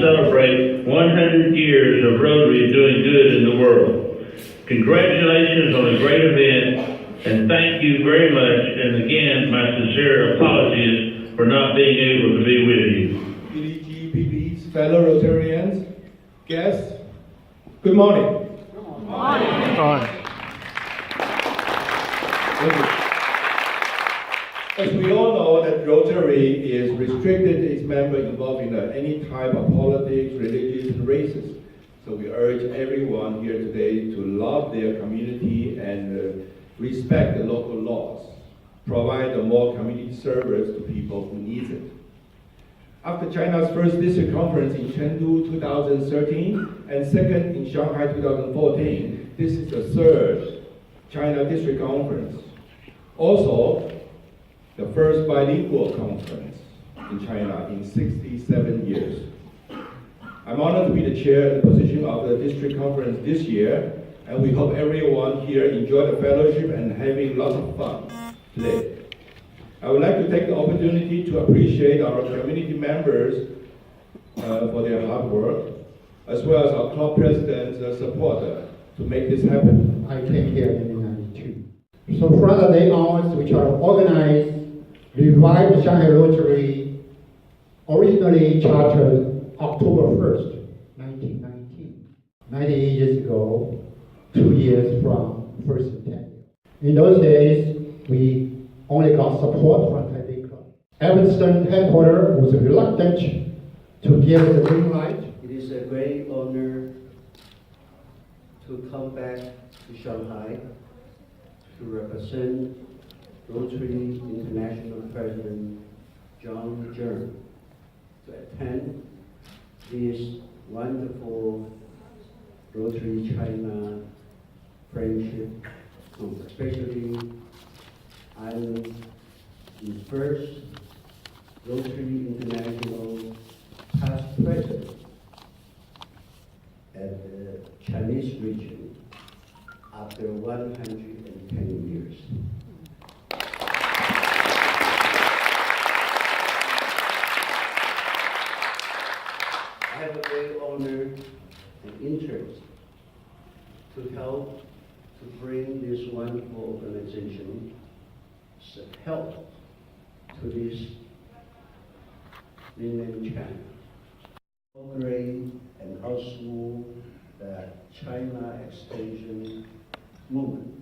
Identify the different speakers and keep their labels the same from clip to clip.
Speaker 1: celebrate 100 years of Rotary doing good in the world. Congratulations on a great event, and thank you very much, and again, my sincere apologies for not being able to be with you.
Speaker 2: BDGPP's fellow Rotarians, guests, good morning.
Speaker 3: Good morning.
Speaker 2: As we all know, that Rotary is restricted its members involved in any type of politics, religious, and races. So we urge everyone here today to love their community and respect the local laws, provide more community service to people who need it. After China's first district conference in Chengdu 2013 and second in Shanghai 2014, this is the third China district conference. Also, the first bilingual conference in China in 67 years. I'm honored to be the chair and position of the district conference this year, and we hope everyone here enjoyed the fellowship and having lots of fun today. I would like to take the opportunity to appreciate our community members for their hard work, as well as our club president's support to make this happen.
Speaker 3: I came here in 1992. So from the day onwards, we try to organize, revive the Shanghai Rotary, originally chartered October 1st, 1919. 98 years ago, 2 years from first attempt. In those days, we only got support from Taipei Club. Evanston headquarters was reluctant to give us the green light.
Speaker 4: It is a great honor to come back to Shanghai to represent Rotary International President John Jern to attend this wonderful Rotary China Friendship Conference. Especially, I'm the first Rotary International past president at the Chinese region after 110 years. I have a great honor and interest to help to bring this wonderful organization help to this mainland China. How great and how smooth the China extension movement.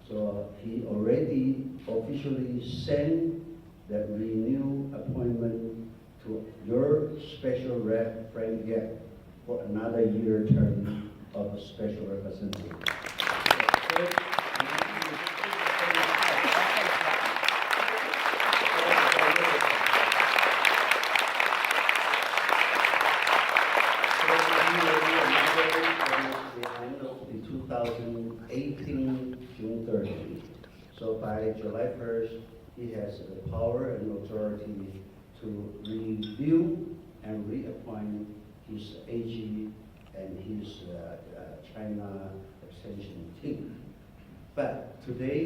Speaker 4: So he already officially sent that renewed appointment to your special rep, Frank Yap, for another year term of a special representative. The end of the 2018 June 30. So by July 1st, he has the power and authority to review and reappoint his AG and his China extension team. But today,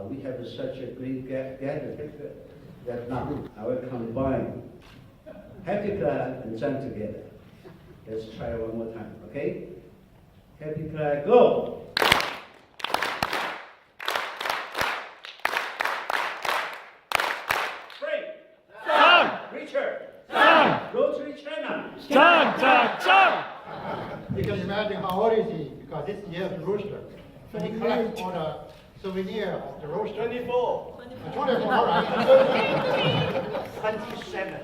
Speaker 4: we have such a great gathering that now I will combine Happy Club and Zhang together. Let's try one more time, okay? Happy Club, go! Rotary China.
Speaker 3: You can imagine how old is he, because this year is rooster. So he collects all the souvenir of the rooster.
Speaker 5: 24.
Speaker 3: 24, all right.
Speaker 5: 27.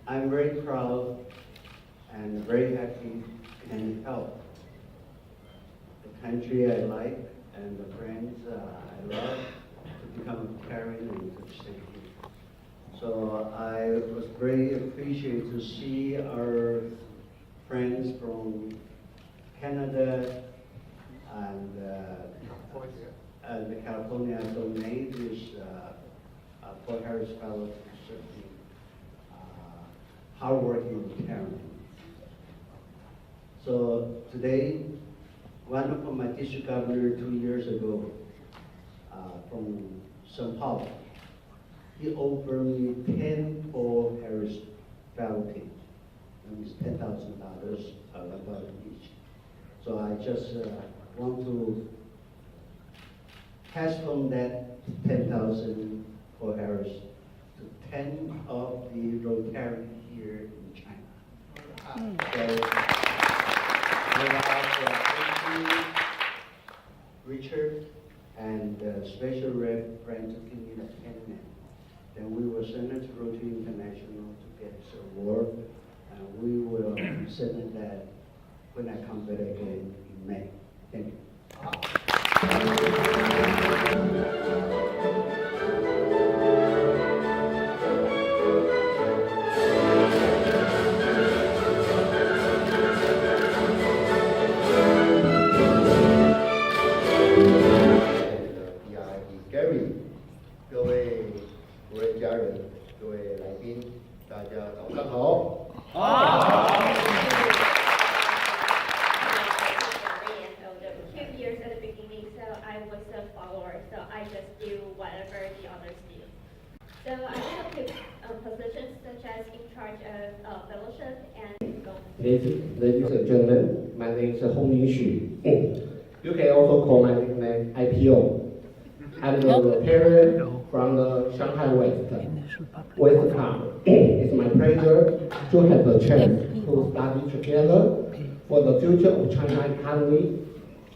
Speaker 4: I'm very proud and very happy and help the country I like and the friends I love to become caring and to stay here. So I was very appreciated to see our friends from Canada and the California donate this Fort Harris Fellowship, hardworking and caring. So today, one of my district governor 2 years ago from São Paulo, he offered me 10 Paul Harris fountain. That means $10,000 about each. So I just want to pass on that 10,000 Paul Harris to 10 of the Rotary here in China. So we have Richard and Special Rep Brent to give me the 10 men. Then we will send it to Rotary International to get this award, and we will send that when I come back again in May. Thank you.
Speaker 5: Gary，各位国人家人，各位来宾，大家早上好。
Speaker 6: 2 years at the beginning, so I was a follower, so I just do whatever the others do. So I have positions such as in charge of fellowship and
Speaker 7: Ladies and gentlemen, my name is Hong Xu. You can also call my nickname IPO. I'm the Rotarian from the Shanghai West. Welcome. It's my pleasure to have the chance to study together for the future of China economy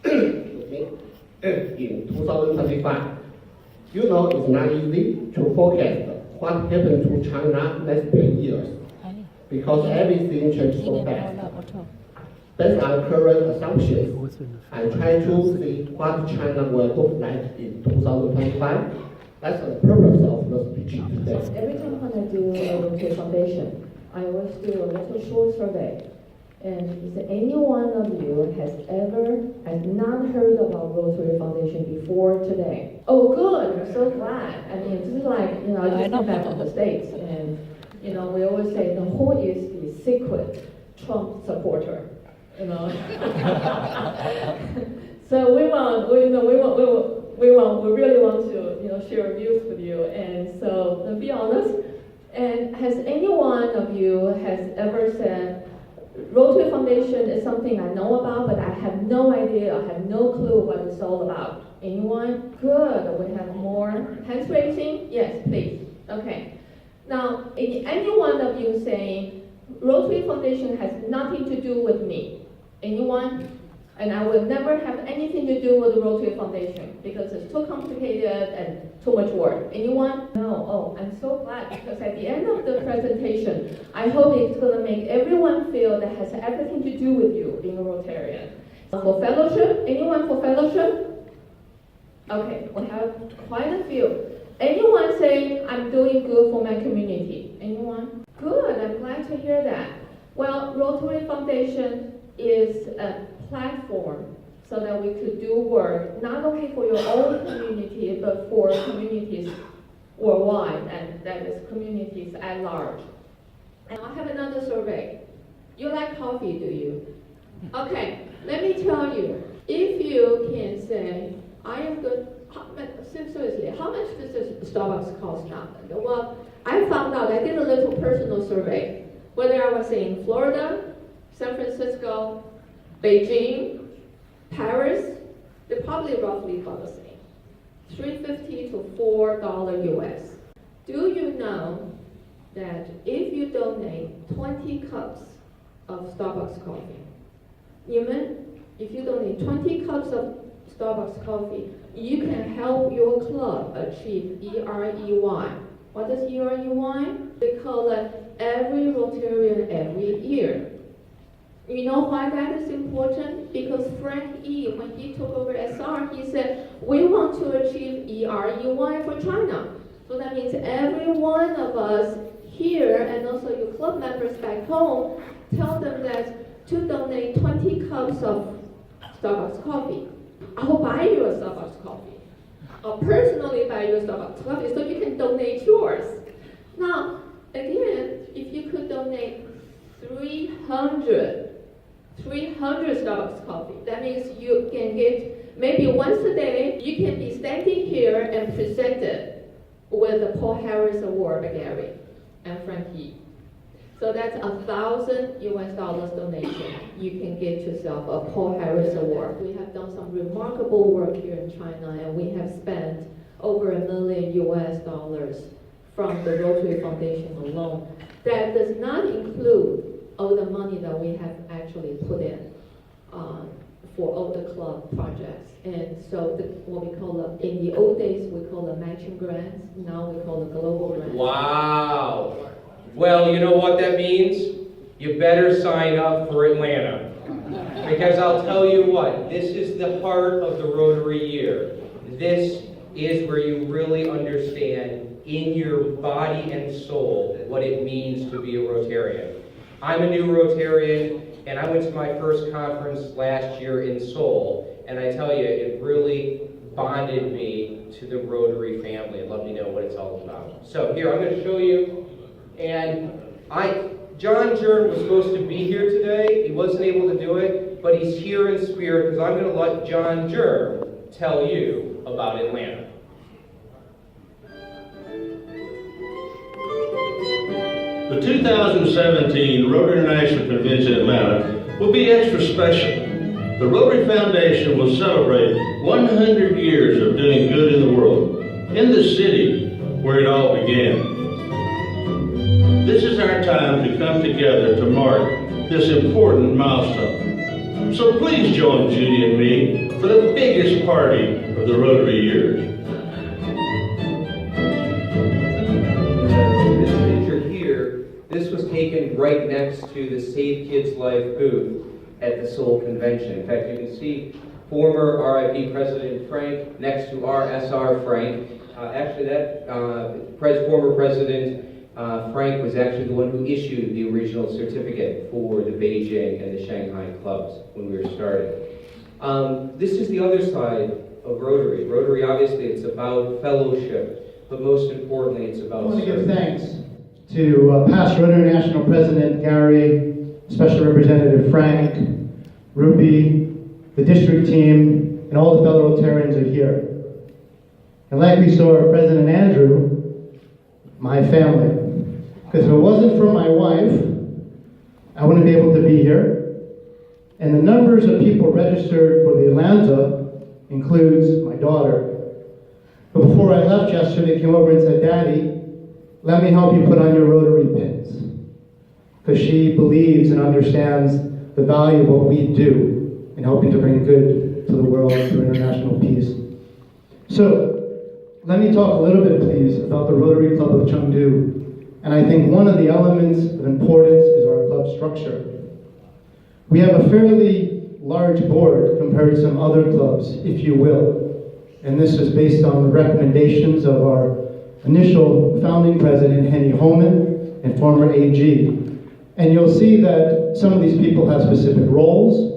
Speaker 7: in 2025. You know it's not easy to forecast what happens to China next 10 years because everything changes so fast. Based on current assumptions, I'm trying to see what China will look like in 2025. That's the purpose of the speech today.
Speaker 8: Every time when I do a Rotary Foundation, I always do a little short survey. And if any one of you has not heard about Rotary Foundation before today? Oh, good, I'm so glad. I mean, this is like, I just came back from the States, and, we always say, who is the secret Trump supporter? So we really want to, share views with you. And so, to be honest, and has any one of you has ever said, Rotary Foundation is something I know about, but I have no idea, I have no clue what it's all about. Anyone? Good, we have more hands raising? Yes, please. Okay. Now, any one of you saying, Rotary Foundation has nothing to do with me? Anyone? And I will never have anything to do with the Rotary Foundation because it's too complicated and too much work. Anyone? No. Oh, I'm so glad because at the end of the presentation, I hope it's going to make everyone feel that has everything to do with you being a Rotarian. For fellowship? Anyone for fellowship? Okay, we have quite a few. Anyone saying, I'm doing good for my community? Anyone? Good, I'm glad to hear that. Well, Rotary Foundation is a platform so that we could do work not only for your own community but for communities worldwide, and that is communities at large. And I have another survey. You like coffee, do you? Okay, let me tell you, if you can say, I am good, seriously, how much does this Starbucks cost now? Well, I found out, I did a little personal survey, whether I was in Florida, San Francisco, Beijing, Paris, they're probably roughly about the same. $3.50 to $4 US. Do you know that if you donate 20 cups of Starbucks coffee, if you donate 20 cups of Starbucks coffee, you can help your club achieve EREY. What is EREY? We call it every Rotarian every year. You know why that is important? Because Frank E., when he took over SR, he said, we want to achieve EREY for China. So that means every one of us here, and also your club members back home, tell them that to donate 20 cups of Starbucks coffee. I will buy you a Starbucks coffee. I'll personally buy you a Starbucks coffee so you can donate yours. Now, again, if you could donate 300 $300 coffee. That means you can get maybe once a day, you can be standing here and presented with the Paul Harris Award by Gary and Frankie. So that's $1,000 donation. You can get yourself a Paul Harris Award. We have done some remarkable work here in China, and we have spent over $1 million from the Rotary Foundation alone. That does not include all the money that we have actually put in for all the club projects. And so what we call in the old days, we call the matching grants. Now we call the global grants.
Speaker 9: Wow. Well, you know what that means? You better sign up for Atlanta. Because I'll tell you what, this is the heart of the Rotary Year. This is where you really understand in your body and soul what it means to be a Rotarian. I'm a new Rotarian, and I went to my first conference last year in Seoul, and I tell you, it really bonded me to the Rotary family. I'd love to know what it's all about. So here, I'm going to show you, and John Jern was supposed to be here today. He wasn't able to do it, but he's here in spirit, because I'm going to let John Jern tell you about Atlanta.
Speaker 1: The 2017 Rotary International Convention in Atlanta will be extra special. The Rotary Foundation will celebrate 100 years of doing good in the world, in the city where it all began. This is our time to come together to mark this important milestone. So please join Judy and me for the biggest party of the Rotary years.
Speaker 9: This was taken right next to the Save Kids Life booth at the Seoul Convention. In fact, you can see former RIP President Frank next to our SR Frank. Actually, that former President Frank was actually the one who issued the original certificate for the Beijing and the Shanghai clubs when we were starting. This is the other side of Rotary. Rotary, obviously, it's about fellowship, but most importantly, it's about
Speaker 3: I want to give
Speaker 9: service.
Speaker 3: thanks to past Rotary National President Gary, Special Representative Frank, Ruby, the district team, and all the fellow Rotarians are here. And like we saw President Andrew, my family. Because if it wasn't for my wife, I wouldn't be able to be here. And the numbers of people registered for the Atlanta includes my daughter. But before I left yesterday, came over and said, Daddy, let me help you put on your Rotary pins. Because she believes and understands the value of what we do in helping to bring good to the world through international peace. So, let me talk a little bit, please, about the Rotary Club of Chengdu. And I think one of the elements of importance is our club structure. We have a fairly large board compared to some other clubs, if you will. And this is based on the recommendations of our initial founding president, Henny Homan, and former AG. And you'll see that some of these people have specific roles,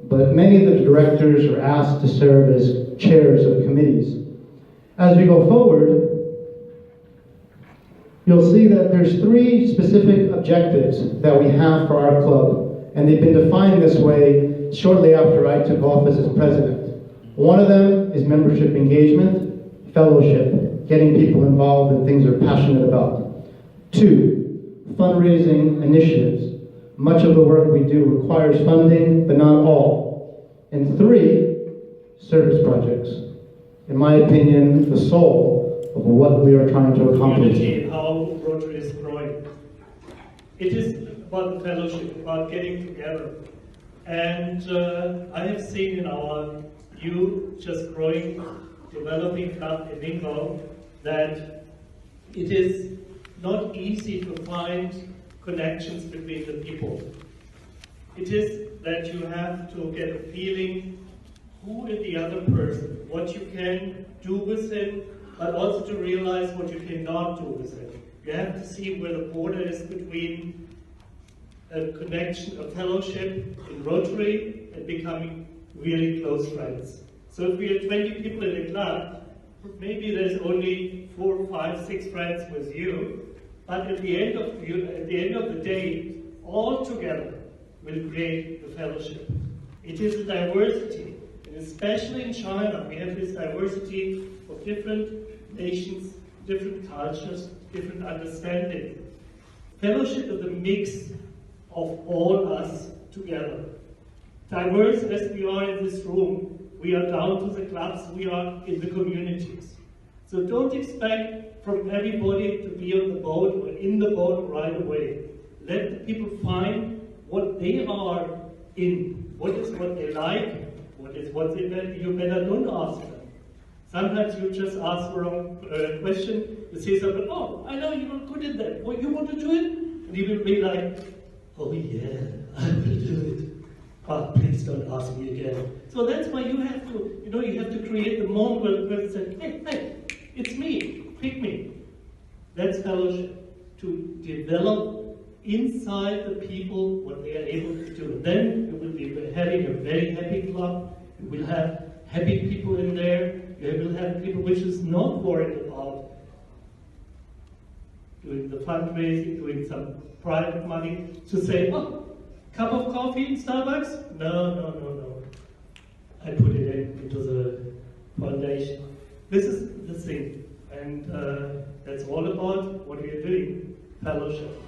Speaker 3: but many of the directors are asked to serve as chairs of committees. As we go forward, you'll see that there's 3 specific objectives that we have for our club, and they've been defined this way shortly after I took office as president. One of them is membership engagement, fellowship, getting people involved in things they're passionate about. 2, fundraising initiatives. Much of the work we do requires funding, but not all. And 3, service projects. In my opinion, the soul of what we are trying to accomplish.
Speaker 10: Community, how Rotary is growing. It is about the fellowship, about getting together. And I have seen in our new, just growing, developing club in Ningbo that it is not easy to find connections between the people. It is that you have to get a feeling who is the other person, what you can do with him, but also to realize what you cannot do with it. You have to see where the border is between a connection, a fellowship in Rotary and becoming really close friends. So if we have 20 people in the club, maybe there's only 4, 5, 6 friends with you, but at the end of the day, all together, will create the fellowship. It is a diversity, and especially in China, we have this diversity of different nations, different cultures, different understanding. Fellowship is a mix of all us together. Diverse as we are in this room, we are down to the clubs, we are in the communities. So don't expect from everybody to be on the boat or in the boat right away. Let the people find what they are in, what is what they like, what is what they better, you better don't ask them. Sometimes you just ask the wrong question, you say something, oh, I know you're good at that, well, you want to do it? And he will be like, oh yeah, I will do it. But please don't ask me again. So that's why you have to, you have to create the moment where the person says, hey, it's me, pick me. That's fellowship, to develop inside the people what they are able to do. Then you will be having a very happy club, you will have happy people in there, you will have people which is not worried about doing the fundraising, doing some private money, to say, oh, cup of coffee in Starbucks? No. I put it into the foundation. This is the thing. And that's all about what we are doing, fellowship.